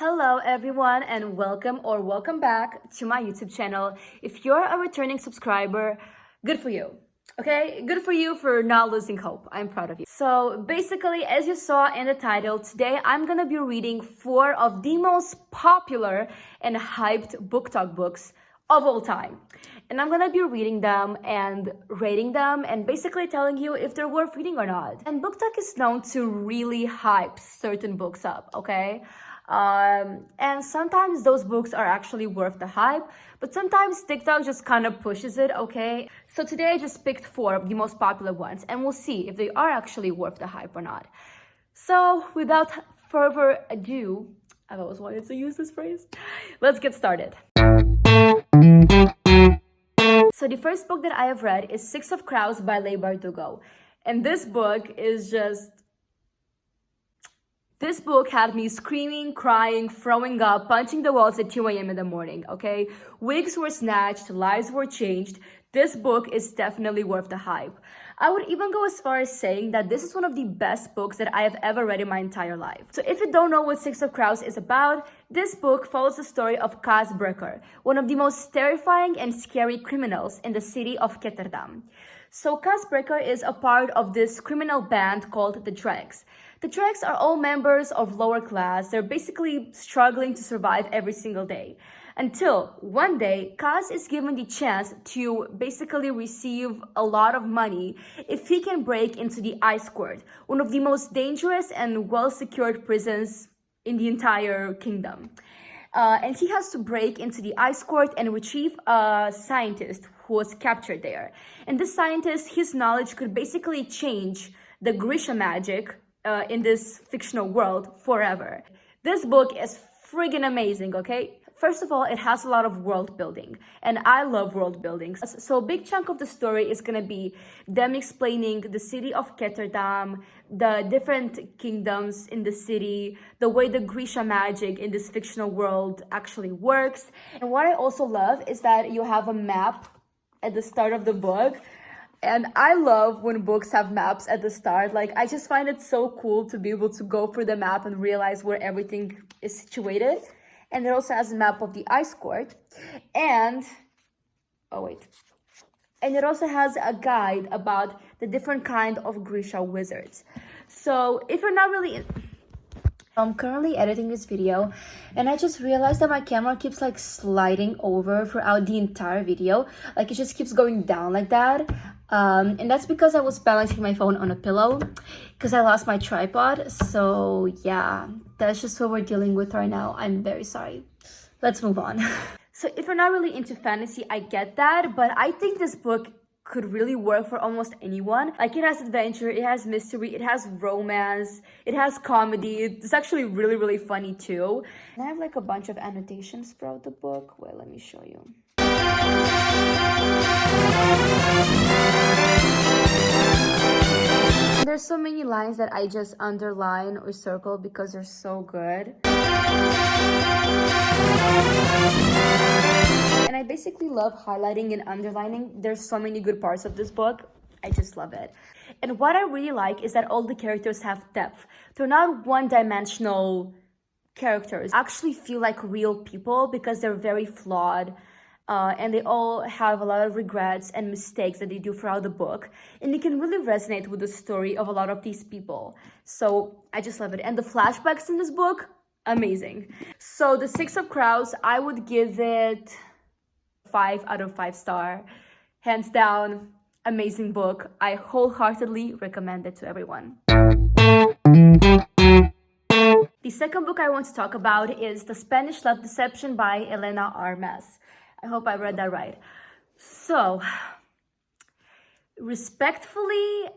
Hello everyone and welcome back to my YouTube channel. If you're a returning subscriber, good for you. Okay, good for you for not losing hope. I'm proud of you. So basically, as you saw in the title, today I'm gonna be reading 4 of the most popular and hyped book talk books of all time. And I'm gonna be reading them and rating them and basically telling you if they're worth reading or not. And book talk is known to really hype certain books up, okay? And sometimes those books are actually worth the hype, but sometimes TikTok just kind of pushes it, okay? So today I just picked 4 of the most popular ones, and we'll see if they are actually worth the hype or not. So without further ado, I've always wanted to use this phrase. Let's get started. So the first book that I have read is Six of Crows by Leigh Bardugo. And this book is just... This book had me screaming, crying, throwing up, punching the walls at 2 a.m. in the morning, okay? Wigs were snatched, lives were changed. This book is definitely worth the hype. I would even go as far as saying that this is one of the best books that I have ever read in my entire life. So if you don't know what Six of Crows is about, this book follows the story of Kaz Brekker, one of the most terrifying and scary criminals in the city of Ketterdam. So Kaz Brekker is a part of this criminal band called the Dregs. The Dregs are all members of lower class. They're basically struggling to survive every single day. Until one day, Kaz is given the chance to basically receive a lot of money if he can break into the Ice Court, one of the most dangerous and well-secured prisons in the entire kingdom. And he has to break into the Ice Court and retrieve a scientist who was captured there. And this scientist, his knowledge could basically change the Grisha magic in this fictional world forever. This book is friggin' amazing, okay? First of all, it has a lot of world building, and I love world building. So a big chunk of the story is gonna be them explaining the city of Ketterdam, the different kingdoms in the city, the way the Grisha magic in this fictional world actually works. And what I also love is that you have a map at the start of the book. And I love when books have maps at the start. Like, I just find it so cool to be able to go through the map and realize where everything is situated. And it also has a map of the Ice Court. And, and it also has a guide about the different kind of Grisha wizards. So if you're not really... I'm currently editing this video, and I just realized that my camera keeps like sliding over throughout the entire video. Like, it just keeps going down like that. And that's because I was balancing my phone on a pillow because I lost my tripod. So yeah, that's just what we're dealing with right now. I'm very sorry. Let's move on. So if you're not really into fantasy, I get that, but I think this book could really work for almost anyone. Like, it has adventure, it has mystery, it has romance, it has comedy. It's actually really, really funny too. And I have like a bunch of annotations throughout the book. Wait, let me show you. There's so many lines that I just underline or circle because they're so good. And I basically love highlighting and underlining. There's so many good parts of this book. I just love it. And what I really like is that all the characters have depth. They're not one-dimensional characters. I actually feel like real people because they're very flawed. And they all have a lot of regrets and mistakes that they do throughout the book. And it can really resonate with the story of a lot of these people. So I just love it. And the flashbacks in this book, amazing. So the Six of Crows, I would give it 5 out of 5 star. Hands down, amazing book. I wholeheartedly recommend it to everyone. The second book I want to talk about is The Spanish Love Deception by Elena Armas. I hope I read that right. So, respectfully,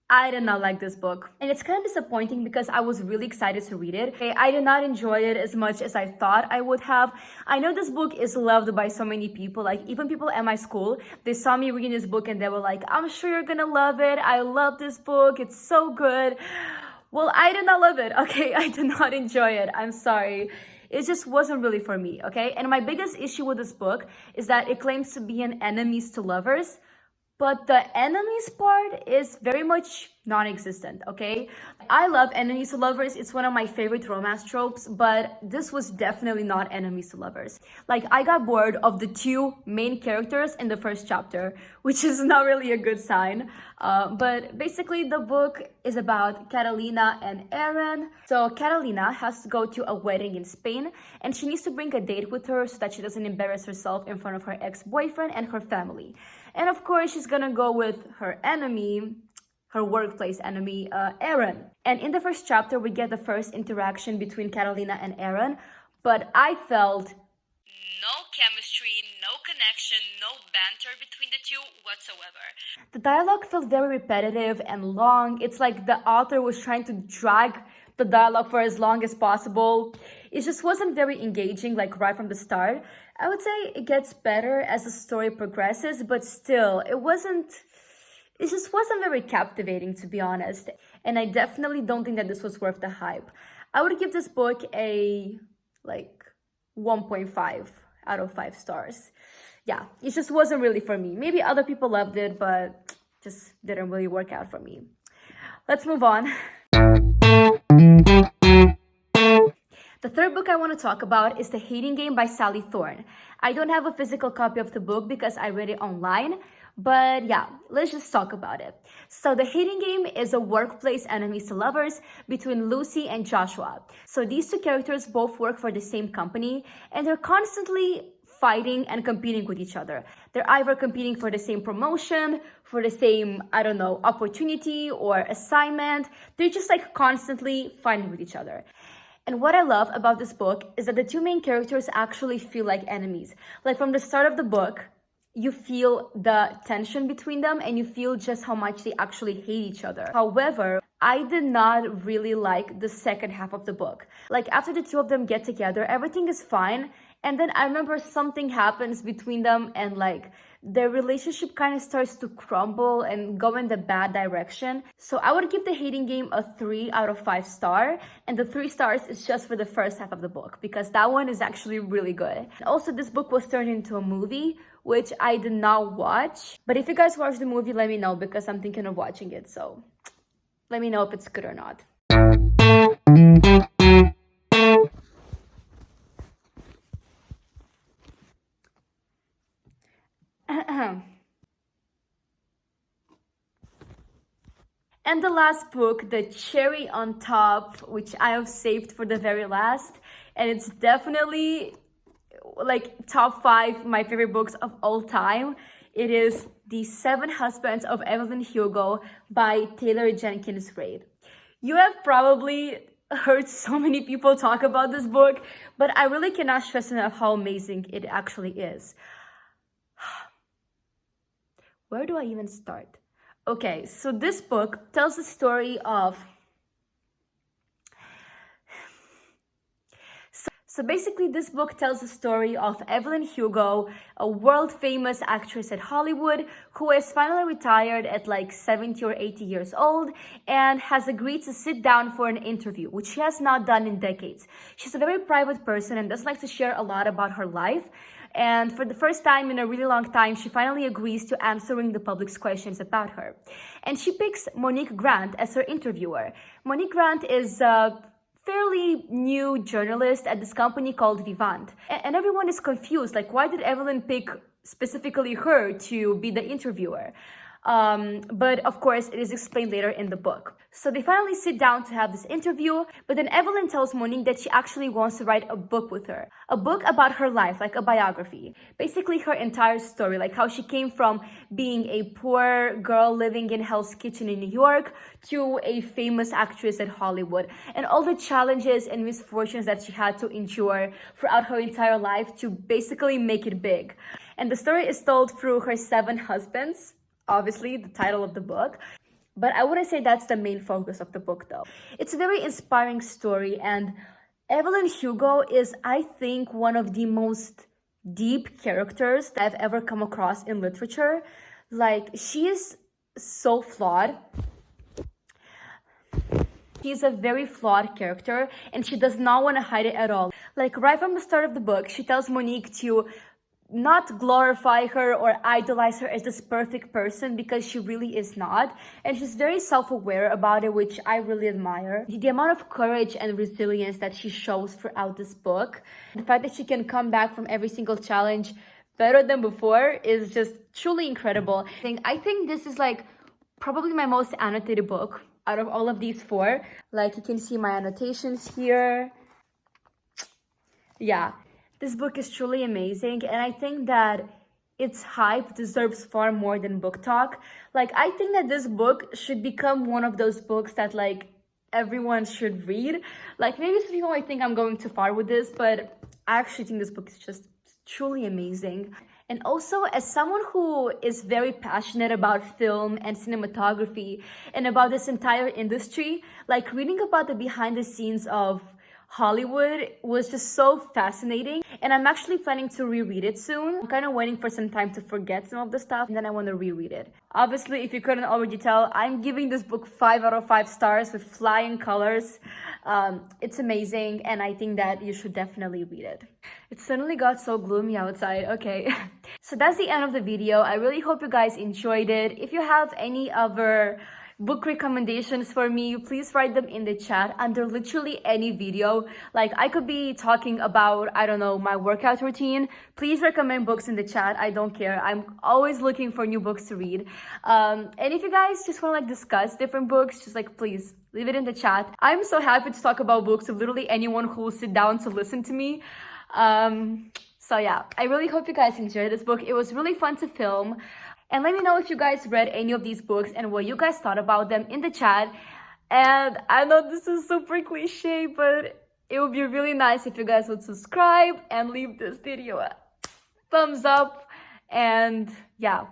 I did not like this book. And it's kind of disappointing because I was really excited to read it. I did not enjoy it as much as I thought I would have. I know this book is loved by so many people. Like, even people at my school, they saw me reading this book and they were like, I'm sure you're gonna love it. I love this book. It's so good. Well, I did not love it, okay? I did not enjoy it. I'm sorry. It just wasn't really for me, okay? And my biggest issue with this book is that it claims to be an enemies to lovers, but the enemies part is very much non-existent, okay? I love enemies to lovers. It's one of my favorite romance tropes, but this was definitely not enemies to lovers. Like, I got bored of the two main characters in the first chapter, which is not really a good sign. But basically, the book is about Catalina and Aaron. So Catalina has to go to a wedding in Spain, and she needs to bring a date with her so that she doesn't embarrass herself in front of her ex-boyfriend and her family. And of course, she's gonna go with her enemy, her workplace enemy, Aaron. And in the first chapter, we get the first interaction between Catalina and Aaron, but I felt no chemistry, no connection, no banter between the two whatsoever. The dialogue felt very repetitive and long. It's like the author was trying to drag the dialogue for as long as possible. It just wasn't very engaging, like right from the start. I would say it gets better as the story progresses, but still, it just wasn't very captivating, to be honest. And I definitely don't think that this was worth the hype. I would give this book a 1.5 out of 5 stars. Yeah, it just wasn't really for me. Maybe other people loved it, but just didn't really work out for me. Let's move on. The third book I want to talk about is The Hating Game by Sally Thorne. I don't have a physical copy of the book because I read it online. But yeah, let's just talk about it. So The Hating Game is a workplace enemies to lovers between Lucy and Joshua. So these two characters both work for the same company, and they're constantly fighting and competing with each other. They're either competing for the same promotion, for the same, opportunity or assignment. They're just constantly fighting with each other. And what I love about this book is that the two main characters actually feel like enemies. Like from the start of the book, you feel the tension between them and you feel just how much they actually hate each other. However, I did not really like the second half of the book. Like after the two of them get together, everything is fine. And then I remember something happens between them and their relationship kind of starts to crumble and go in the bad direction. So I would give The Hating Game a 3 out of 5 star. And the 3 stars is just for the first half of the book because that one is actually really good. Also, this book was turned into a movie, which I did not watch. But if you guys watch the movie, let me know because I'm thinking of watching it. So let me know if it's good or not. And the last book, the cherry on top, which I have saved for the very last. And it's definitely top 5 my favorite books of all time. It is The 7 Husbands of Evelyn Hugo by Taylor Jenkins Reid. You have probably heard so many people talk about this book, but I really cannot stress enough how amazing it actually is. Where do I even start? Okay, so this book tells the story of... So basically, this book tells the story of Evelyn Hugo, a world-famous actress at Hollywood who is finally retired at 70 or 80 years old and has agreed to sit down for an interview, which she has not done in decades. She's a very private person and doesn't like to share a lot about her life. And for the first time in a really long time, she finally agrees to answering the public's questions about her. And she picks Monique Grant as her interviewer. Monique Grant is a fairly new journalist at this company called Vivant. And everyone is confused, why did Evelyn pick specifically her to be the interviewer? But of course, it is explained later in the book. So they finally sit down to have this interview, but then Evelyn tells Monique that she actually wants to write a book with her. A book about her life, like a biography. Basically her entire story, how she came from being a poor girl living in Hell's Kitchen in New York to a famous actress at Hollywood, and all the challenges and misfortunes that she had to endure throughout her entire life to basically make it big. And the story is told through her 7 husbands, obviously the title of the book. But I wouldn't say that's the main focus of the book though. It's a very inspiring story, and Evelyn Hugo is, I think, one of the most deep characters that I've ever come across in literature. She is so flawed. She's a very flawed character and she does not want to hide it at all. Right from the start of the book, she tells Monique to not glorify her or idolize her as this perfect person, because she really is not. And she's very self-aware about it, which I really admire. The amount of courage and resilience that she shows throughout this book, the fact that she can come back from every single challenge better than before, is just truly incredible. I think this is like probably my most annotated book out of all of these four. Like, you can see my annotations here. Yeah, this book is truly amazing, and I think that its hype deserves far more than book talk. Like, I think that this book should become one of those books that like everyone should read. Like, maybe some people might think I'm going too far with this, but I actually think this book is just truly amazing. And also, as someone who is very passionate about film and cinematography and about this entire industry, like reading about the behind the scenes of Hollywood was just so fascinating, and I'm actually planning to reread it soon. I'm kind of waiting for some time to forget some of the stuff, and then I want to reread it. Obviously, if you couldn't already tell, I'm giving this book 5 out of 5 stars with flying colors. It's amazing, and I think that you should definitely read it. It suddenly got so gloomy outside. Okay. So that's the end of the video. I really hope you guys enjoyed it. If you have any other book recommendations for me, please write them in the chat under literally any video. Like, I could be talking about, I don't know, my workout routine. Please recommend books in the chat. I don't care. I'm always looking for new books to read. And if you guys just want to like discuss different books, just like please leave it in the chat. I'm so happy to talk about books with literally anyone who will sit down to listen to me. So yeah, I really hope you guys enjoyed this book. It was really fun to film. And let me know if you guys read any of these books and what you guys thought about them in the chat. And I know this is super cliche, but it would be really nice if you guys would subscribe and leave this video a thumbs up. And yeah,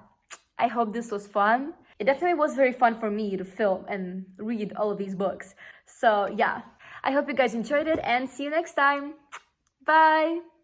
I hope this was fun. It definitely was very fun for me to film and read all of these books. So yeah, I hope you guys enjoyed it, and see you next time. Bye!